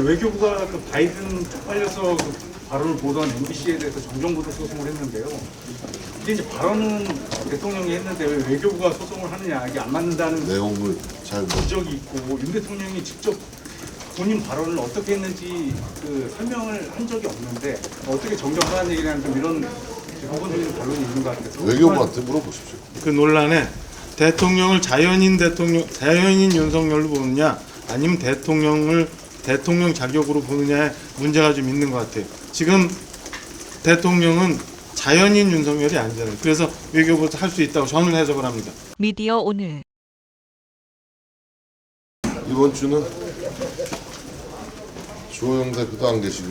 외교부가 그 바이든 쪽팔려서 그 발언을 보도한 MBC에 대해서 정정보도 소송을 했는데요. 이게 이제 발언은 대통령이 했는데 왜 외교부가 소송을 하느냐, 이게 안 맞는다는 내용을 잘 지적이 있고, 윤 대통령이 직접 본인 발언을 어떻게 했는지 그 설명을 한 적이 없는데 어떻게 정정하는 얘기를 하는 좀 이런 근본적인 반론이 있는 것 같아서 외교부한테 물어보십시오. 그 논란에 대통령을 자연인 윤석열로 보느냐 아니면 대통령을 대통령 자격으로 보느냐에 문제가 좀 있는 것 같아요. 지금 대통령은 자연인 윤석열이 아니잖아요. 그래서 외교부도 할 수 있다고 저는 해석을 합니다. 미디어 오늘 이번 주는 주호영 대표도 안 계시고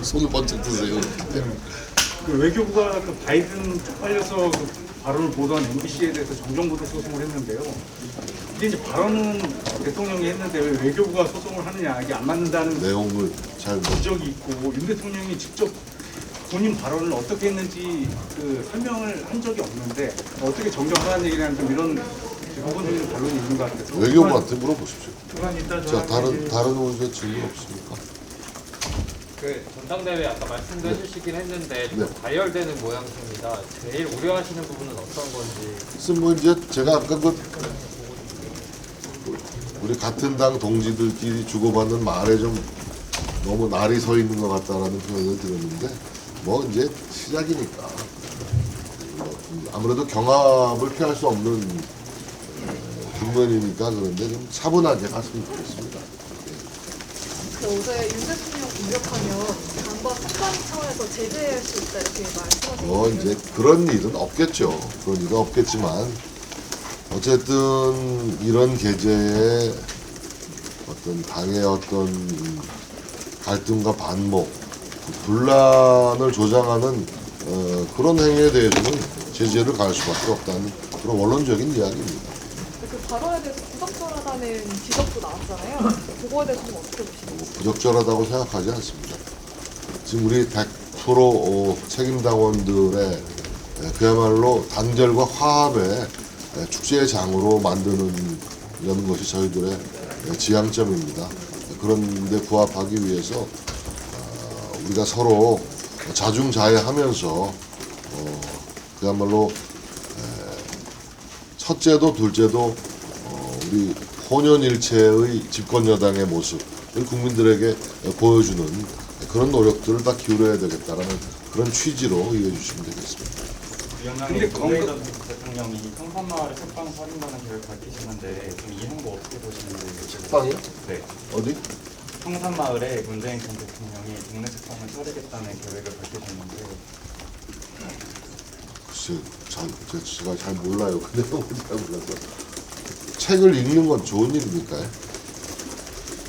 손을 번쩍 드세요. 그 외교부가 그 바이든 쪽팔려서 그 발언을 보도한 MBC에 대해서 정정보도 소송을 했는데요. 이게 이제 발언은 대통령이 했는데 왜 외교부가 소송을 하느냐, 이게 안 맞는다는 내용을 잘 지적이 있고, 윤 대통령이 직접 본인 발언을 어떻게 했는지 그 설명을 한 적이 없는데 어떻게 정정하는 얘기를 하는 좀 이런 근본적인 반론이 있는 것 같아서 외교부한테 물어보십시오. 그만 이따 자, 다른 의견 질문 없습니까? 그 전당대회 아까 말씀도 해주시긴 했는데 좀 네. 과열되는 모양새입니다. 제일 우려하시는 부분은 어떤 건지. 그래서 뭐 이제 제가 아까 우리 같은 당 동지들끼리 주고받는 말에 좀 너무 날이 서 있는 것 같다라는 표현을 들었는데 뭐 이제 시작이니까 뭐 아무래도 경합을 피할 수 없는 국면이니까 그런데 좀 차분하게 갔으면 좋겠습니다. 어제 윤 대통령 공격하면 당과 특감 차원에서 제재할 수 있다 이렇게 말씀하셨는데 뭐 이제 그런 일은 없겠죠. 그런 일은 없겠지만 어쨌든 이런 계제에 어떤 당의 어떤 갈등과 반목, 분란을 조장하는 그런 행위에 대해서는 제재를 가할 수밖에 없다는 그런 원론적인 이야기입니다. 그 발언에 대해서 부적절하다는 지적도 나왔잖아요. 그거에 대해서 좀 어떻게 보시나요? 부적절하다고 생각하지 않습니다. 지금 우리 100% 책임당원들의 그야말로 단결과 화합의 축제의 장으로 만드는 것이 저희들의 지향점입니다. 그런데 부합하기 위해서 우리가 서로 자중자애하면서 그야말로 첫째도 둘째도 우리 혼연일체의 집권여당의 모습을 국민들에게 보여주는 그런 노력들을 다 기울여야 되겠다라는 그런 취지로 이해해 주시면 되겠습니다. 근데 문재인 대통령이 평산마을에 석방 살인하는 계획을 밝히시는데 좀 이 행보 어떻게 보시는지. 책방이요? 네. 어디? 평산마을에 문재인 전 대통령이 동네 책방을 차리겠다는 계획을 밝히셨는데. 글쎄, 제가 잘 몰라요. 그 내용을 잘 몰라서. 책을 읽는 건 좋은 일입니까?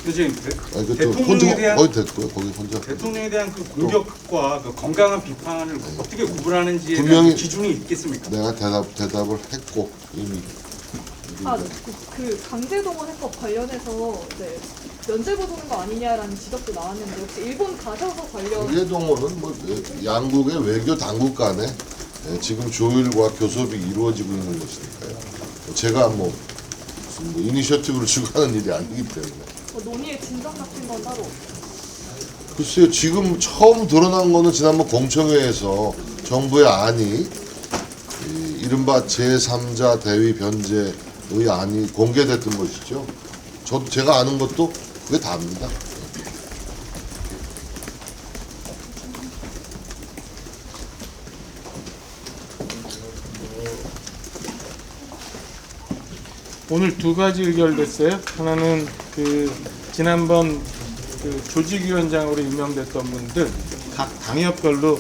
이제 아니, 대통령에 대한 거의 됐고요. 거기 혼자. 대통령에 대한 그 공격과 그 건강한 비판을 어떻게 구분하는지에 분명히 대한 기준이 있겠습니까? 내가 대답을 했고 이미. 그 강제동원 해법 관련해서 이제 면죄부 두는 거 아니냐라는 지적도 나왔는데 혹시 일본 가셔서 관련 강제동원은 뭐 양국의 외교 당국 간에 지금 조율과 교섭이 이루어지고 있는 것이니까요. 제가 뭐 무슨 뭐 이니셔티브를 주고 하는 일이 아니기 때문에. 논의의 진전 같은 건 따로 글쎄요, 지금 처음 드러난 거는 지난번 공청회에서 정부의 안이 이른바 제3자 대위 변제의 안이 공개됐던 것이죠. 제가 아는 것도 그게 다입니다. 오늘 두 가지 의결됐어요. 하나는 그 지난번 그 조직위원장으로 임명됐던 분들 각 당협별로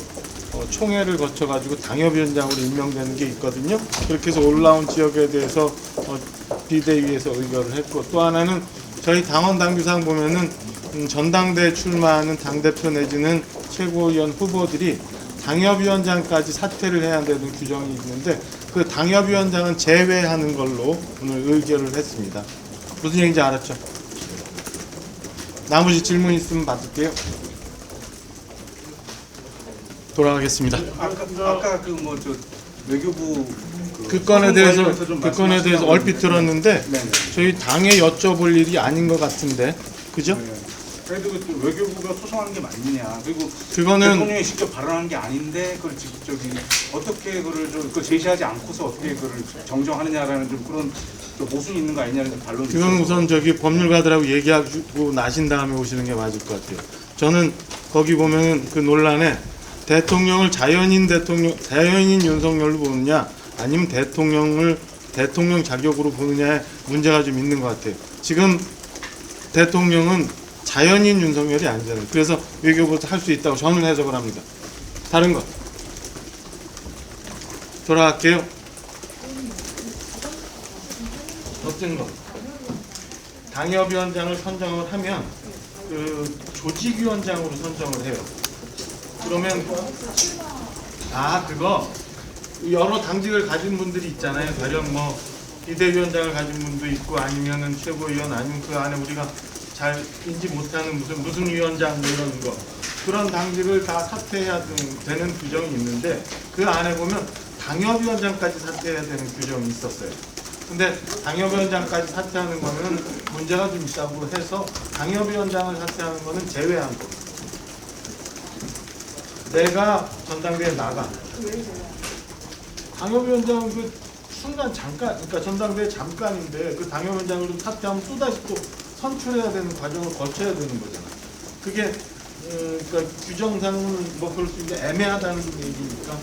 총회를 거쳐가지고 당협위원장으로 임명되는 게 있거든요. 그렇게 해서 올라온 지역에 대해서 비대위에서 의결을 했고, 또 하나는 저희 당원 당규상 보면은 전당대에 출마하는 당대표 내지는 최고위원 후보들이 당협위원장까지 사퇴를 해야 되는 규정이 있는데 그 당협위원장은 제외하는 걸로 오늘 의결을 했습니다. 무슨 얘기인지 알았죠? 나머지 질문 있으면 받을게요. 돌아가겠습니다. 아까 그 뭐 저 외교부 그 그 건에 대해서 관련해서 좀 그 건에 대해서 말씀하시려고 얼핏 들었는데 네네. 저희 당에 여쭤볼 일이 아닌 것 같은데 그죠? 네. 그래도 그 외교부가 소송하는 게 맞느냐. 그리고 그거는 대통령이 직접 발언한 게 아닌데 그걸 직접 저기 어떻게 그걸 좀 그 제시하지 않고서 어떻게 그걸 정정하느냐라는 좀 그런 좀 모순이 있는 거 아니냐는 좀 반론이 그건 있어서. 우선 저기 법률가들하고 얘기하고 나신 다음에 오시는 게 맞을 것 같아요. 저는 거기 보면은 그 논란에 대통령을 자연인 윤석열로 보느냐 아니면 대통령을 대통령 자격으로 보느냐에 문제가 좀 있는 것 같아요. 지금 대통령은 자연인 윤석열이 아니잖아요. 그래서 외교부에서 할 수 있다고 저는 해석을 합니다. 다른 것 돌아갈게요. 어떤 거 당협위원장을 선정을 하면 그 조직위원장으로 선정을 해요. 그러면 그거 여러 당직을 가진 분들이 있잖아요. 가령 뭐 비대위원장을 가진 분도 있고 아니면은 최고위원 아니면 그 안에 우리가 잘 인지 못하는 무슨 위원장 뭐 이런 거 그런 당직을 다 사퇴해야 되는 규정이 있는데 그 안에 보면 당협위원장까지 사퇴해야 되는 규정이 있었어요. 근데 당협위원장까지 사퇴하는 거는 문제가 좀 있다고 해서 당협위원장을 사퇴하는 거는 제외한 거. 내가 전당대회 나가. 당협위원장은 그 순간 잠깐, 그러니까 전당대회 잠깐인데 그 당협위원장을 좀 사퇴하면 또다시 또 선출해야 되는 과정을 거쳐야 되는 거잖아. 그게 그러니까 규정상은 뭐 그럴 수 있는데 애매하다는 얘기니까